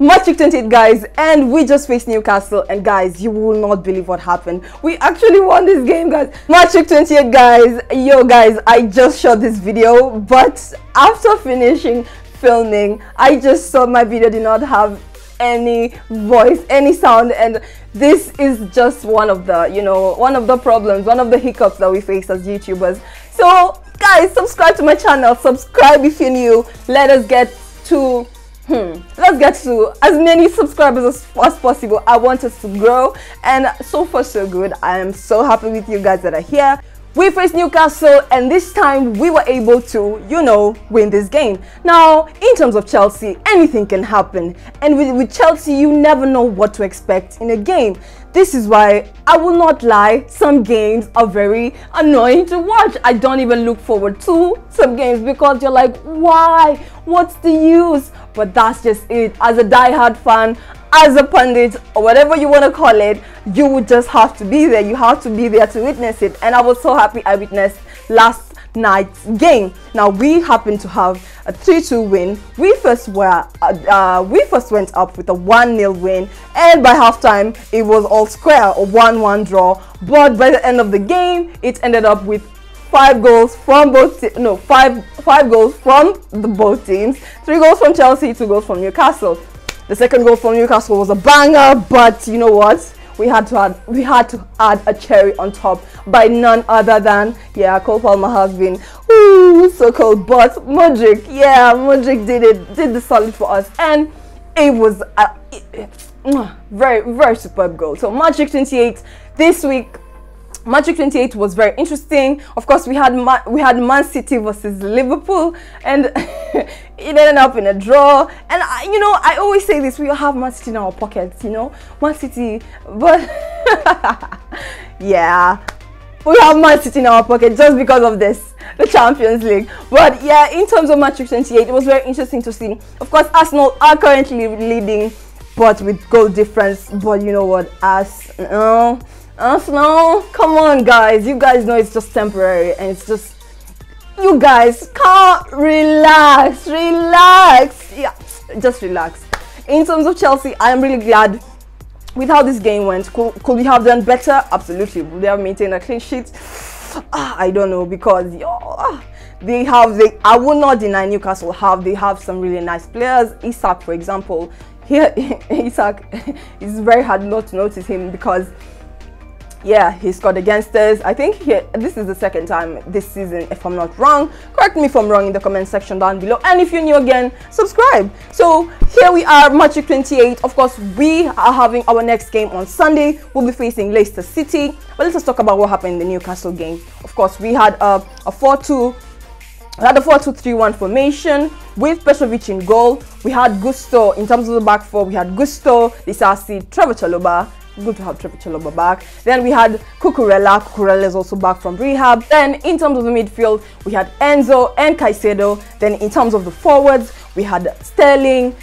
Magic 28, guys, and we just faced Newcastle, and guys, you will not believe what happened. We actually won this game, guys. Magic 28, guys. Yo, guys, I just shot this video, but after finishing filming, I just saw my video did not have any voice, any sound, and this is just one of the, one of the problems, one of the hiccups that we face as YouTubers. So, guys, subscribe to my channel. Subscribe if you're new. Let us get to as many subscribers as possible. I want us to grow, and so far so good. I am so happy with you guys that are here. We faced Newcastle, and this time we were able to, win this game. Now, in terms of Chelsea, anything can happen, and with Chelsea, you never know what to expect in a game. This is why, I will not lie, some games are very annoying to watch. I don't even look forward to some games because you're like, why? What's the use? But that's just it. As a die-hard fan, as a pundit, or whatever you want to call it, you would just have to be there. You have to be there to witness it. And I was so happy I witnessed last night's game. Now, we happen to have a 3-2 win. We first went up with a 1-0 win, and by halftime it was all square, a 1-1 draw. But by the end of the game, it ended up with 5 goals from five goals from both teams. 3 goals from Chelsea, 2 goals from Newcastle. The second goal from Newcastle was a banger, but you know what? We had to add a cherry on top by none other than, Cole Palmer has been so cold, but Modric did the solid for us, and it was a very, very superb goal. So Magic 28 this week. Magic 28 was very interesting. Of course, we had Man City versus Liverpool, and it ended up in a draw. And I always say this: we have Man City in our pockets, Man City. But yeah, we have Man City in our pocket just because of this, the Champions League. But yeah, in terms of Magic 28, it was very interesting to see. Of course, Arsenal are currently leading, but with goal difference. But you know what, Arsenal, come on, guys. You guys know it's just temporary, and it's just, you guys can't relax. Yeah, just relax. In terms of Chelsea, I am really glad with how this game went. Could we have done better? Absolutely. Would they have maintained a clean sheet? I don't know, because I will not deny Newcastle they have some really nice players. Isak, for example, Isak is very hard not to notice him because he scored against us. I think this is the second time this season, if I'm not wrong. Correct me if I'm wrong in the comment section down below, and if you're new again, subscribe. So here we are, Magic 28. Of course, we are having our next game on Sunday. We'll be facing Leicester City. But let's just talk about what happened in the Newcastle game. Of course, we had a 4-2-3-1 formation with Petrovic in goal. We had Gusto in terms of the back four. We had Gusto, Disasi, Trevor Chalobah. Good to have Trevor Chalobah back. Then we had Cucurella. Cucurella is also back from rehab. Then in terms of the midfield, we had Enzo and Caicedo. Then in terms of the forwards, we had Sterling,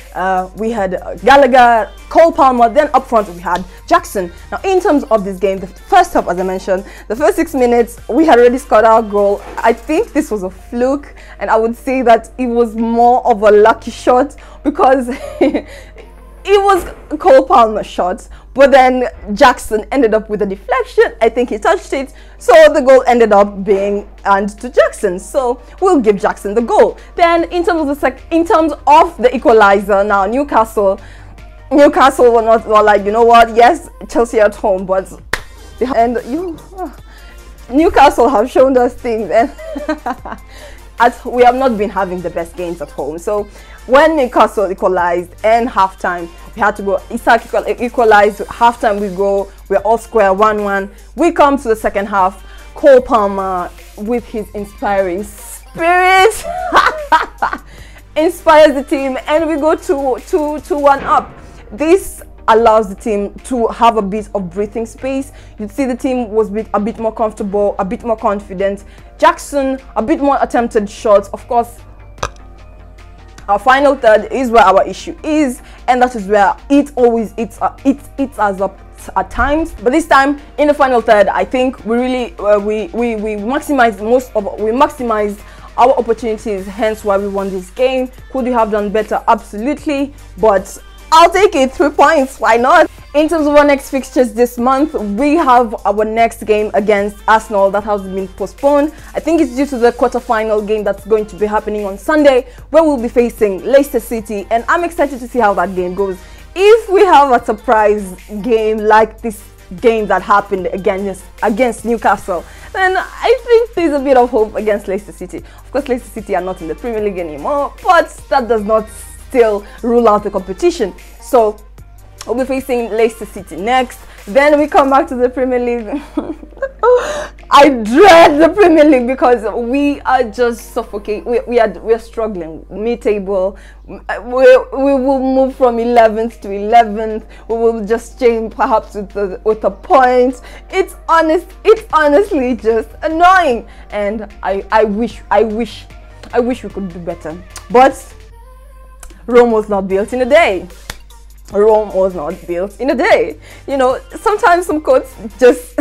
we had Gallagher, Cole Palmer. Then up front, we had Jackson. Now, in terms of this game, the first half, as I mentioned, the first 6 minutes, we had already scored our goal. I think this was a fluke, and I would say that it was more of a lucky shot because it was Cole Palmer's shot, but then Jackson ended up with a deflection. I think he touched it, so the goal ended up being earned to Jackson. So we'll give Jackson the goal. Then in terms of the equalizer, now Newcastle were like, you know what? Yes, Chelsea at home, but Newcastle have shown us things, and we have not been having the best games at home. So when Newcastle equalized and halftime, we had to go. Isak equalized, halftime we're all square, 1-1. We come to the second half. Cole Palmer, with his inspiring spirit, inspires the team, and we go 2-1 up. This allows the team to have a bit of breathing space. You'd see the team was a bit more comfortable, a bit more confident. Jackson, a bit more attempted shots. Of course, our final third is where our issue is, and that is where it always eats us up at times. But this time in the final third, I think we really we maximized our opportunities, hence why we won this game. Could we have done better? Absolutely, but I'll take it. 3 points. Why not? In terms of our next fixtures this month, we have our next game against Arsenal that has been postponed. I think it's due to the quarter-final game that's going to be happening on Sunday, where we'll be facing Leicester City, and I'm excited to see how that game goes. If we have a surprise game like this game that happened against Newcastle, then I think there's a bit of hope against Leicester City. Of course, Leicester City are not in the Premier League anymore, but that does not still rule out the competition. So we'll be facing Leicester City next. Then we come back to the Premier League. I dread the Premier League because we are just suffocating. We are struggling mid-table. We will move from 11th to 11th. We will just change perhaps with a point. It's honestly just annoying, and I wish we could do better. But Rome was not built in a day. Rome was not built in a day. You know, sometimes some quotes just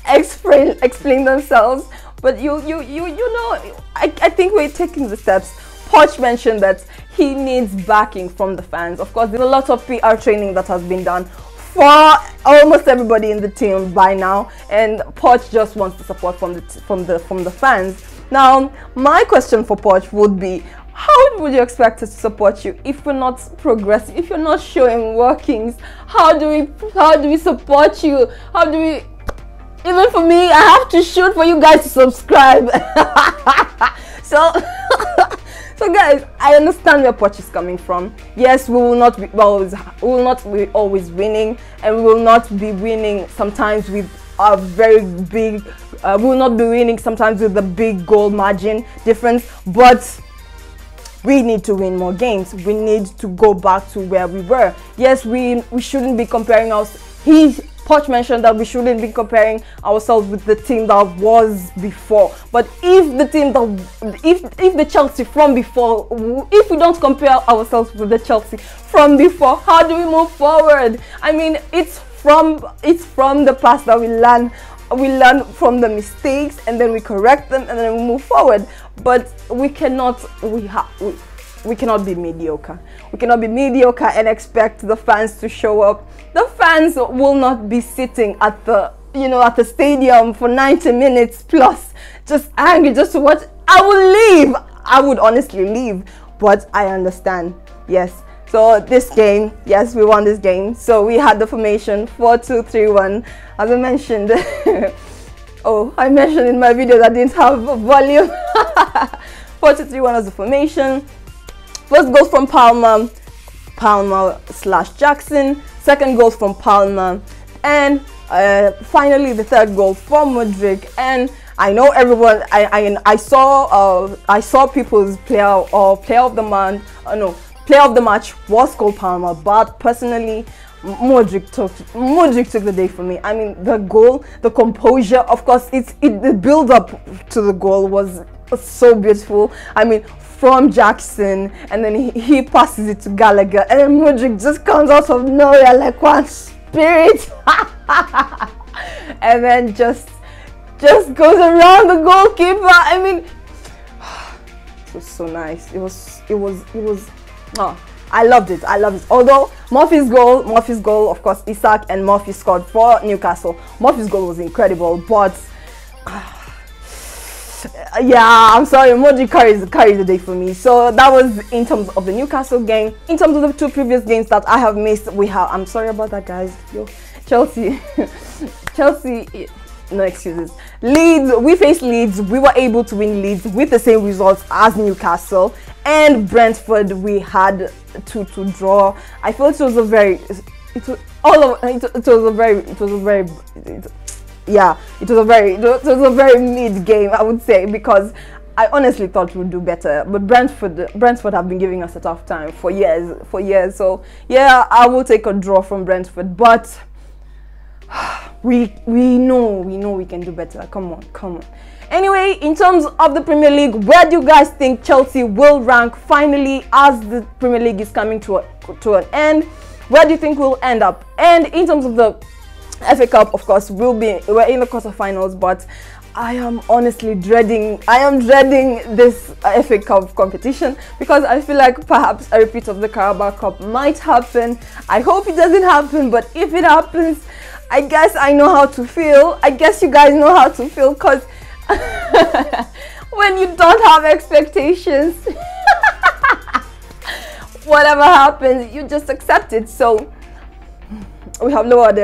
explain themselves, but you know, I think we're taking the steps. Poch mentioned that he needs backing from the fans. Of course, there's a lot of PR training that has been done for almost everybody in the team by now, and Poch just wants the support from the fans. Now, my question for Poch would be, how would you expect us to support you if we're not progressing, if you're not showing workings? How do we support you? How do we, even for me, I have to shoot for you guys to subscribe. So so guys, I understand where Poch is coming from. Yes, we will not be always winning, and we will not be winning sometimes with a very big we will not be winning sometimes with a big goal margin difference, but we need to win more games. We need to go back to where we were. Yes, we shouldn't be comparing us. Poch mentioned that we shouldn't be comparing ourselves with the team that was before. But if the Chelsea from before, if we don't compare ourselves with the Chelsea from before, how do we move forward? I mean, it's from the past that we learn. We learn from the mistakes, and then we correct them, and then we move forward. But we cannot be mediocre. We cannot be mediocre and expect the fans to show up. The fans will not be sitting at the stadium for 90 minutes plus, just angry, just to watch. I will leave. I would honestly leave. But I understand. Yes. So this game, yes, we won this game. So we had the formation 4-2-3-1, as I mentioned. Oh, I mentioned in my video that I didn't have volume. 4-2-3-1 was the formation. First goal from Palmer/Jackson. Second goal from Palmer, and finally the third goal from Modric. And I know everyone. I saw people's player of the month. Player of the match was Cole Palmer, but personally, Modric took the day for me. I mean, the goal, the composure, of course, the build up to the goal was so beautiful. I mean, from Jackson, and then he passes it to Gallagher, and then Modric just comes out of nowhere like one spirit, and then just goes around the goalkeeper. I mean, it was so nice. It was. Oh, I loved it. Although Murphy's goal, of course, Isak and Murphy scored for Newcastle. Murphy's goal was incredible, but yeah, I'm sorry, Modric carries the day for me. So that was in terms of the Newcastle game. In terms of the two previous games that I have missed, I'm sorry about that, guys. Chelsea, no excuses. Leeds, we faced Leeds. We were able to win Leeds with the same results as Newcastle. And Brentford, we had to draw. I felt it was a very mid game, I would say, because I honestly thought we would do better. But Brentford have been giving us a tough time for years. So yeah, I will take a draw from Brentford, but we know we can do better. Come on. Anyway, in terms of the Premier League, where do you guys think Chelsea will rank finally as the Premier League is coming to an end? Where do you think we'll end up? And in terms of the FA Cup, of course, we're in the quarterfinals, but I am honestly dreading this FA Cup competition, because I feel like perhaps a repeat of the Carabao Cup might happen. I hope it doesn't happen, but if it happens, I guess I know how to feel. I guess you guys know how to feel, because when you don't have expectations, whatever happens, you just accept it. So we have lowered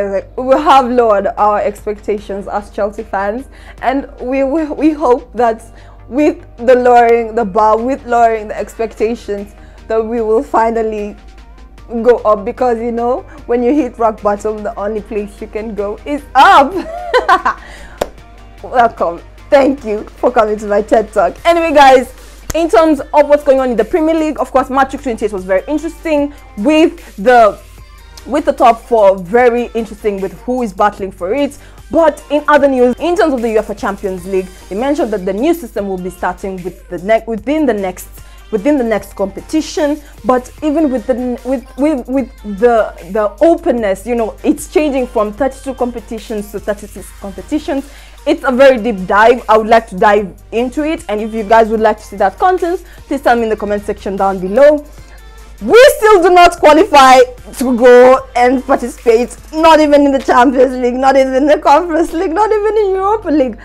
our expectations as Chelsea fans, and we hope that with the lowering the bar, with lowering the expectations, that we will finally go up, because you know, when you hit rock bottom, the only place you can go is up. Welcome, thank you for coming to my TED Talk. Anyway guys, in terms of what's going on in the Premier League, of course match week 28 was very interesting, with the top four very interesting, with who is battling for it. But in other news, in terms of the UEFA Champions League, they mentioned that the new system will be starting with within the next competition. But even with the openness, you know, it's changing from 32 competitions to 36 competitions. It's a very deep dive. I would like to dive into it, and if you guys would like to see that content, please tell me in the comment section down below. We still do not qualify to go and participate, not even in the Champions League, not even in the Conference League, not even in Europa League.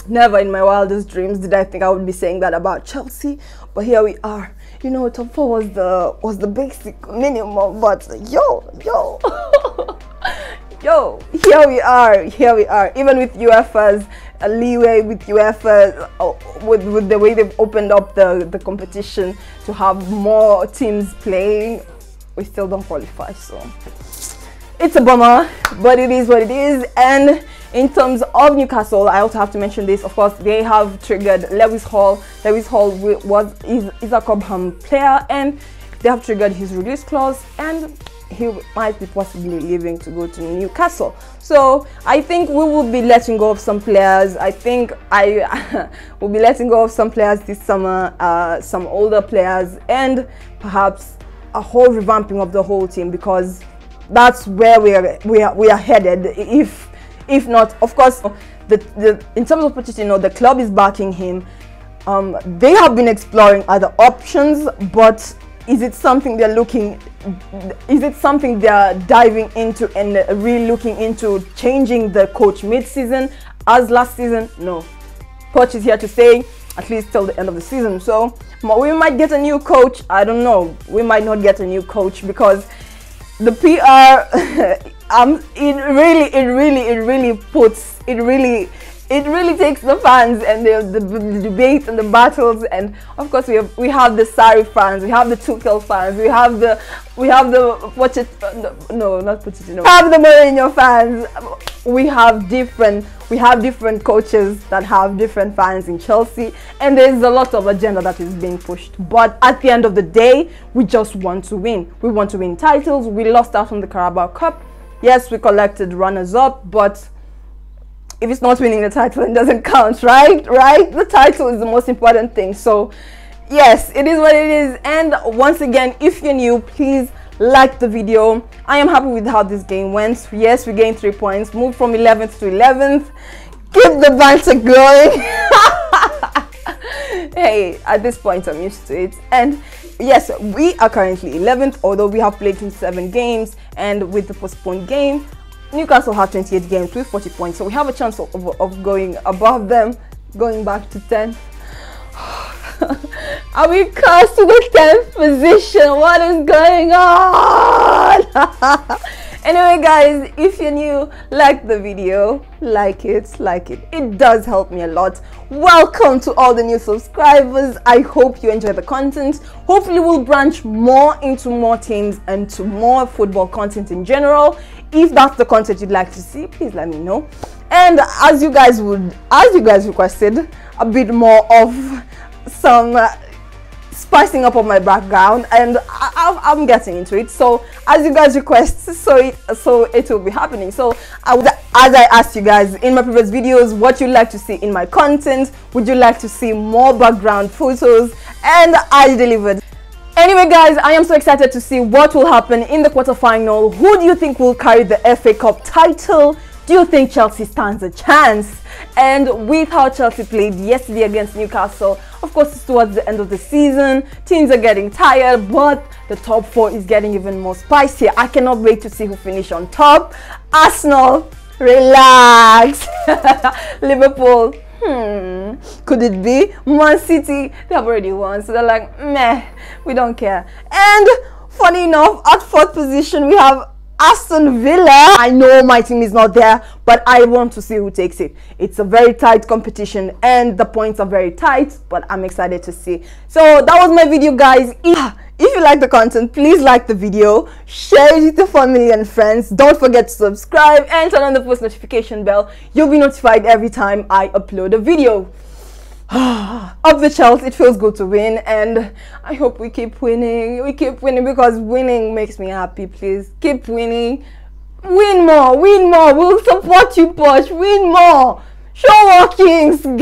Never in my wildest dreams did I think I would be saying that about Chelsea, but here we are. You know, top four was the basic minimum, but yo, here we are. Even with UEFA's leeway, with UEFA, with the way they've opened up the competition to have more teams playing, we still don't qualify. So it's a bummer, but it is what it is. And in terms of Newcastle, I also have to mention this. Of course, they have triggered Lewis Hall. Lewis Hall is a Cobham player, and they have triggered his release clause, and he might be possibly leaving to go to Newcastle. So I think we will be letting go of some players. I think I will be letting go of some players this summer, some older players, and perhaps a whole revamping of the whole team, because that's where we are headed. If not, of course, in terms of Pochettino, the club is backing him. They have been exploring other options, but is it something they're diving into and really looking into changing the coach mid-season as last season? No. Coach is here to stay at least till the end of the season. So we might get a new coach. I don't know. We might not get a new coach, because the PR it really takes the fans and the debates and the battles. And of course we have the Sarri fans, we have the Tuchel fans, we have the Mourinho fans. We have different coaches that have different fans in Chelsea, and there's a lot of agenda that is being pushed. But at the end of the day, we just want to win. We want to win titles. We lost out on the Carabao Cup. Yes, we collected runners-up, but if it's not winning the title, it doesn't count, right? The title is the most important thing. So yes, it is what it is. And once again, if you're new, please like the video. I am happy with how this game went. Yes, we gained 3 points, moved from 11th to 11th. Keep the banter going. Hey, at this point I'm used to it. And yes, we are currently 11th, although we have played 27 games, and with the postponed game, Newcastle have 28 games with 40 points, so we have a chance of going above them, going back to 10th. Are we close to the 10th position? What is going on? Anyway guys, if you're new, like the video, like it. It does help me a lot. Welcome to all the new subscribers. I hope you enjoy the content. Hopefully we'll branch more into more teams and to more football content in general. If that's the content you'd like to see, please let me know. And as you guys requested, a bit more of some spicing up of my background, and I'm getting into it. So as you guys request, so it will be happening. So as I asked you guys in my previous videos what you'd like to see in my content, would you like to see more background photos? And I delivered. Anyway guys, I am so excited to see what will happen in the quarterfinal. Who do you think will carry the FA Cup title? Do you think Chelsea stands a chance? And with how Chelsea played yesterday against Newcastle, of course it's towards the end of the season, teams are getting tired, but the top 4 is getting even more spicy. I cannot wait to see who finish on top. Arsenal, relax. Liverpool, could it be? Man City, they have already won, so they're like, meh, we don't care. And funny enough, at 4th position we have Aston Villa. I know my team is not there, but I want to see who takes it. It's a very tight competition and the points are very tight, but I'm excited to see. So that was my video, guys. If you like the content, please like the video, share it with your family and friends. Don't forget to subscribe and turn on the post notification bell. You'll be notified every time I upload a video. Up the Chelsea, it feels good to win, and I hope we keep winning. We keep winning because winning makes me happy. Please keep winning. Win more, win more. We'll support you, Poch. Win more. Show more kings, guys.